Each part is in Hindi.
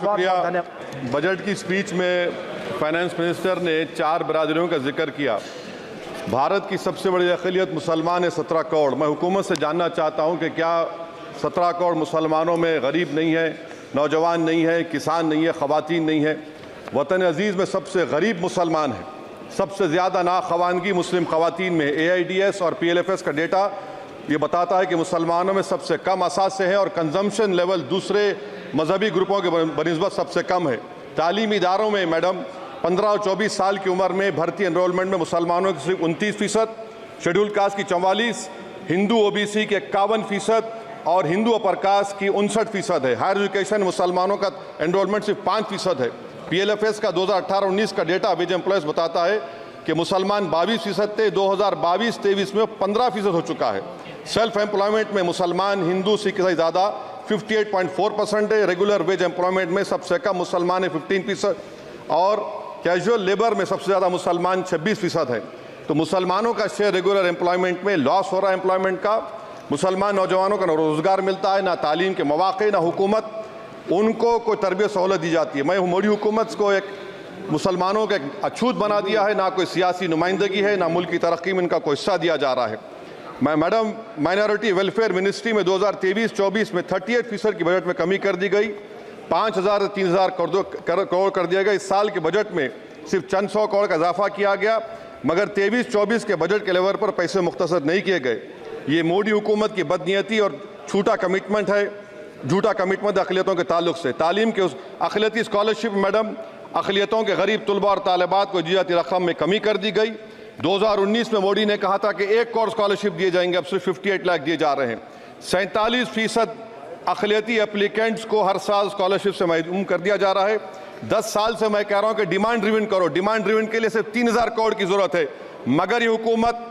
शुक्रिया। बजट की स्पीच में फाइनेंस मिनिस्टर ने 4 बिरादरियों का जिक्र किया। भारत की सबसे बड़ी अक़लियत मुसलमान है 17 करोड़। मैं हुकूमत से जानना चाहता हूं कि क्या 17 करोड़ मुसलमानों में गरीब नहीं है, नौजवान नहीं है, किसान नहीं है, ख़वातीन नहीं है? वतन अजीज़ में सबसे गरीब मुसलमान है, सबसे ज़्यादा नाखवानगी मुस्लिम ख़वातीन में। AIDS और PLFS का डेटा ये बताता है कि मुसलमानों में सबसे कम असासे हैं और कंजम्पशन लेवल दूसरे मजहबी ग्रुपों के बनिस्बत सबसे कम है। तालीमी इदारों में मैडम 15 और 24 साल की उम्र में भर्ती एनरोलमेंट में मुसलमानों की सिर्फ 29%, शेड्यूल कास्ट की 44%, हिंदू OBC के 51% और हिंदू अपर कास्ट की 59% है। हायर एजुकेशन मुसलमानों का एनरोलमेंट सिर्फ 5% है। PLFS का 2018-19 का डेटा वेज एम्प्लॉयज़ बताता है कि मुसलमान 22% थे, 2022-23 में 15% हो चुका है। सेल्फ एम्प्लॉयमेंट में मुसलमान हिंदू सिख से ज़्यादा 58.4% है। रेगुलर वेज एम्प्लॉयमेंट में सबसे कम मुसलमान है 15% और कैजुअल लेबर में सबसे ज़्यादा मुसलमान 26% है। तो मुसलमानों का शेयर रेगुलर एम्प्लॉयमेंट में लॉस हो रहा है एम्प्लॉयमेंट का। मुसलमान नौजवानों का ना रोज़गार मिलता है, ना तालीम के मौक़े, ना हुकूमत उनको कोई तरबियत सहूलत दी जाती है। मैं मोदी हुकूमत को एक मुसलमानों का एक अछूत बना दिया है, ना कोई सियासी नुमाइंदगी है, ना मुल्क की तरक्की में इनका कोई हिस्सा दिया जा रहा है। मैडम माइनॉरिटी वेलफेयर मिनिस्ट्री में 2023-24 में 38% की बजट में कमी कर दी गई, 5,000 से 3,000 करोड़ कर दिया गया। इस साल के बजट में सिर्फ चंद 100 करोड़ का इजाफा किया गया, मगर 23-24 के बजट के लेवल पर पैसे मुख्तसर नहीं किए गए। ये मोदी हुकूमत की बदनीयती और झूठा कमिटमेंट अक़लियतों के ताल्लुक से। तालीम के उस अक़लियती स्कॉलरशिप मैडम अक़लियतों के गरीब तलबा और तालिबात को जियाती रकम में कमी कर दी गई। 2019 में मोदी ने कहा था कि 1 करोड़ स्कॉलरशिप दिए जाएंगे, अब सिर्फ 58 लाख दिए जा रहे हैं। 47% अक़लियती एप्लीकेंट्स को हर साल स्कॉलरशिप से महरूम कर दिया जा रहा है। 10 साल से मैं कह रहा हूं कि डिमांड ड्रिवन करो। डिमांड ड्रिवन के लिए सिर्फ 3,000 करोड़ की जरूरत है, मगर ये हुकूमत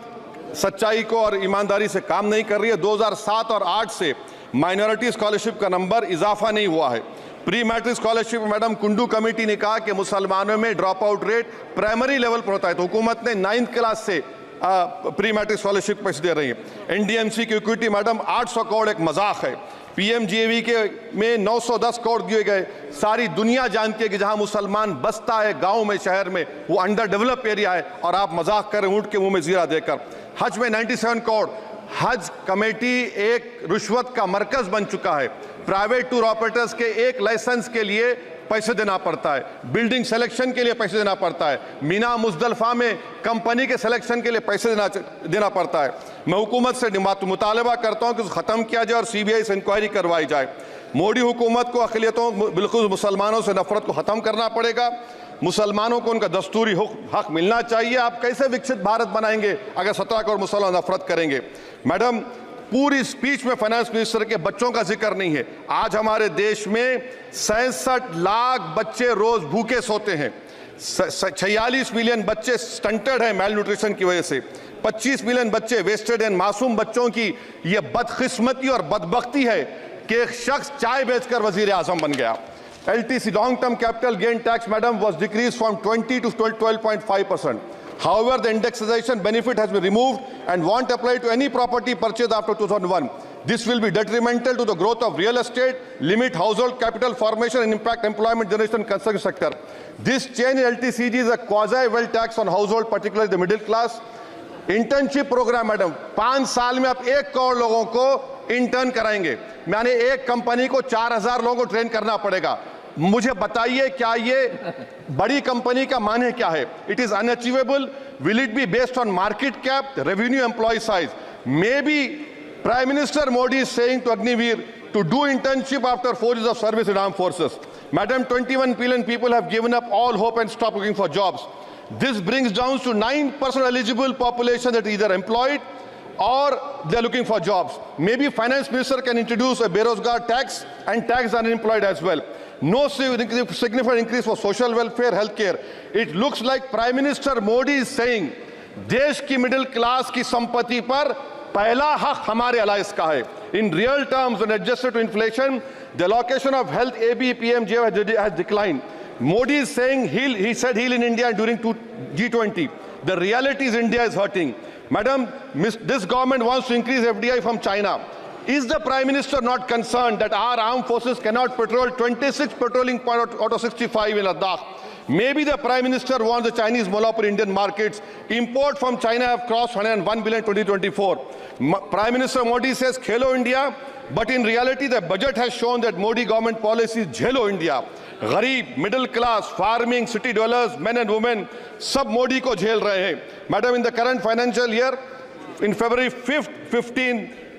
सच्चाई को और ईमानदारी से काम नहीं कर रही है। 2007 और 8 से माइनॉरिटी स्कॉलरशिप का नंबर इजाफा नहीं हुआ है। Pre matric scholarship madam Kundu committee ने कहा कि मुसलमानों में drop out rate primary level पर होता है, तो हुकूमत ने 9th क्लास से प्री मैट्रिक स्कॉलरशिप पैसे दे रही है। NDMC की इक्विटी मैडम 800 करोड़ एक मजाक है। PMGAV के में 910 करोड़ दिए गए। सारी दुनिया जानती है कि जहां मुसलमान बसता है गांव में, शहर में, वो अंडर डेवलप एरिया है और आप मजाक करें ऊंट के मुंह में जीरा देकर। हज में 97 करोड़। हज कमेटी एक रुश्वत का मरकज बन चुका है। प्राइवेट टूर ऑपरेटर्स के एक लाइसेंस के लिए पैसे देना पड़ता है, बिल्डिंग सिलेक्शन के लिए पैसे देना पड़ता है, मीना मुजदलफा में कंपनी के सिलेक्शन के लिए पैसे देना पड़ता है। मैं हुकूमत से मुतालबा करता हूं कि ख़त्म किया जाए और CBI से इंक्वायरी करवाई जाए। मोदी हुकूमत को अक़लियतों बिल्कुल मुसलमानों से नफरत को ख़त्म करना पड़ेगा। मुसलमानों को उनका दस्तूरी हक मिलना चाहिए। आप कैसे विकसित भारत बनाएंगे अगर 17 करोड़ मुसलमान नफरत करेंगे? मैडम पूरी स्पीच में फाइनेंस मिनिस्टर के बच्चों का जिक्र नहीं है। आज हमारे देश में 66 लाख बच्चे रोज भूखे सोते हैं। 46 मिलियन बच्चे स्टंटेड हैं मेल न्यूट्रिशन की वजह से। 25 मिलियन बच्चे वेस्टेड हैं। मासूम बच्चों की यह बदकिस्मती और बदबख्ती है कि एक शख्स चाय बेचकर वजीर आजम बन गया। LTC long term capital gain tax madam was decreased from 20 to 12.5%. However, the indexation benefit has been removed and won't apply to any property purchased after 2001. This will be detrimental to the growth of real estate, limit household capital formation and impact employment generation in construction sector. This change in LTCG is a quasi-wealth tax on household, particularly the middle class. Internship program madam 5 साल में आप 1 करोड़ लोगों को इंटर्न कराएंगे, यानी एक कंपनी को 4,000 लोगों को ट्रेन करना पड़ेगा। मुझे बताइए क्या ये बड़ी कंपनी का माने क्या है? It is unachievable. Will it be based on market cap, revenue, employ size? Maybe prime minister Modi is saying to Agniveer to do internship after 4 years of service in armed forces. Madam, 21 billion people have given up all hope and stopped looking for jobs. This brings down to 9% eligible population that is either employed or they are looking for jobs. Maybe finance minister can introduce a Berozgar tax and tax unemployed as well. No significant increase for social welfare, healthcare. It looks like Prime Minister Modi is saying देश की मिडिल क्लास की संपत्ति पर पहला हक हमारे अलायंस का है. In real terms, when adjusted to inflation, the allocation of health ABPMJ has declined. Modi is saying he said heal in India during G20. The reality is India is hurting. Madam, this government wants to increase FDI from China. Is the Prime Minister not concerned that our armed forces cannot patrol 26 patrolling point out of 65 in Ladakh? Maybe the Prime Minister wants the Chinese monopoly Indian markets. Import from China have crossed 101 billion 2024. Prime Minister Modi says Khelo India, but in reality the budget has shown that Modi government policy is Jhelo India. गरीब, middle class, farming, city dwellers, men and women, सब मोदी को झेल रहे हैं. Madam, in the current financial year, in February 5th,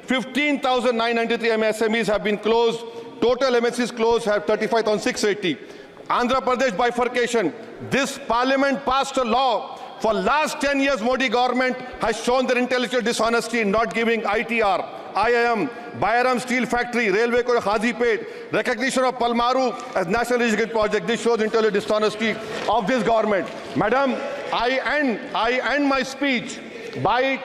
15,993 MSMEs have been closed. Total MSCs closed have 35,680. Andhra Pradesh bifurcation. This parliament passed a law. For last 10 years, Modi government has shown their intellectual dishonesty in not giving ITR, IIM, Bayaram Steel Factory, Railway ko Khazipet, recognition of Palmaru as National Irrigation Project. This shows intellectual dishonesty of this government. Madam, I end my speech by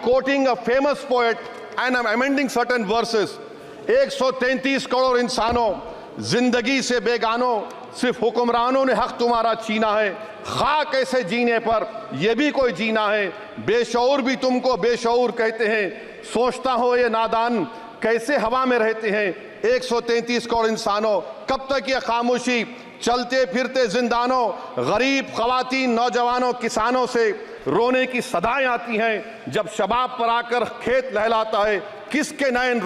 quoting a famous poet, and I'm amending certain verses. 133 crore इंसानों, जिंदगी से बेगानों, सिर्फ हुक्मरानों ने हक तुम्हारा छीना है. खाक ऐसे जीने पर यह भी कोई जीना है. बेशऊर भी तुमको बेशऊर कहते हैं. सोचता हो ये नादान कैसे हवा में रहते हैं. 133 करोड़ इंसानों, कब तक ये खामोशी? चलते फिरते जिंदानों, गरीब खवातीन, नौजवानों, किसानों से रोने की सदाएं आती हैं. जब शबाब पर आकर खेत लहलाता है, किसके नयन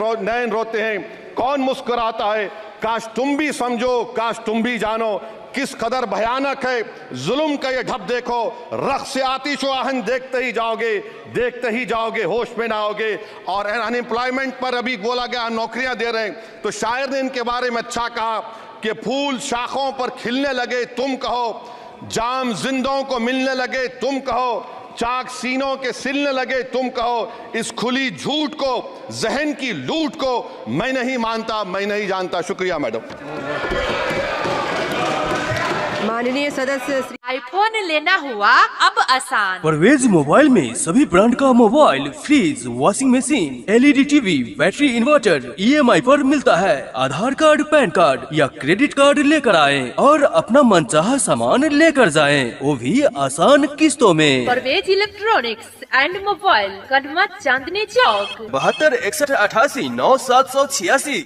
रोते हैं, कौन मुस्कुराता है? काश तुम भी समझो, काश तुम भी जानो किस कदर भयानक है जुल्म का ये ढब. देखो रख्स से आतिश व आहन देखते ही जाओगे, होश में ना आओगे. और अनएम्प्लॉयमेंट पर अभी बोला गया नौकरियां दे रहे हैं, तो शायर ने इनके बारे में अच्छा कहा कि फूल शाखों पर खिलने लगे तुम कहो, जाम जिंदों को मिलने लगे तुम कहो, चाक सीनों के सिलने लगे तुम कहो. इस खुली झूठ को, जहन की लूट को मैं नहीं मानता, मैं नहीं जानता. शुक्रिया मैडम. माननीय सदस्य श्री आईफोन लेना हुआ अब आसान. परवेज मोबाइल में सभी ब्रांड का mobile, fridge, washing machine, LED TV, battery, inverter EMI पर मिलता है. आधार कार्ड, पैन कार्ड या क्रेडिट कार्ड लेकर आएं और अपना मनचाहा सामान लेकर जाएं, वो भी आसान किस्तों में. Parvez electronics and mobile, Kadma, Chandni Chowk. 72 61 88 9 786.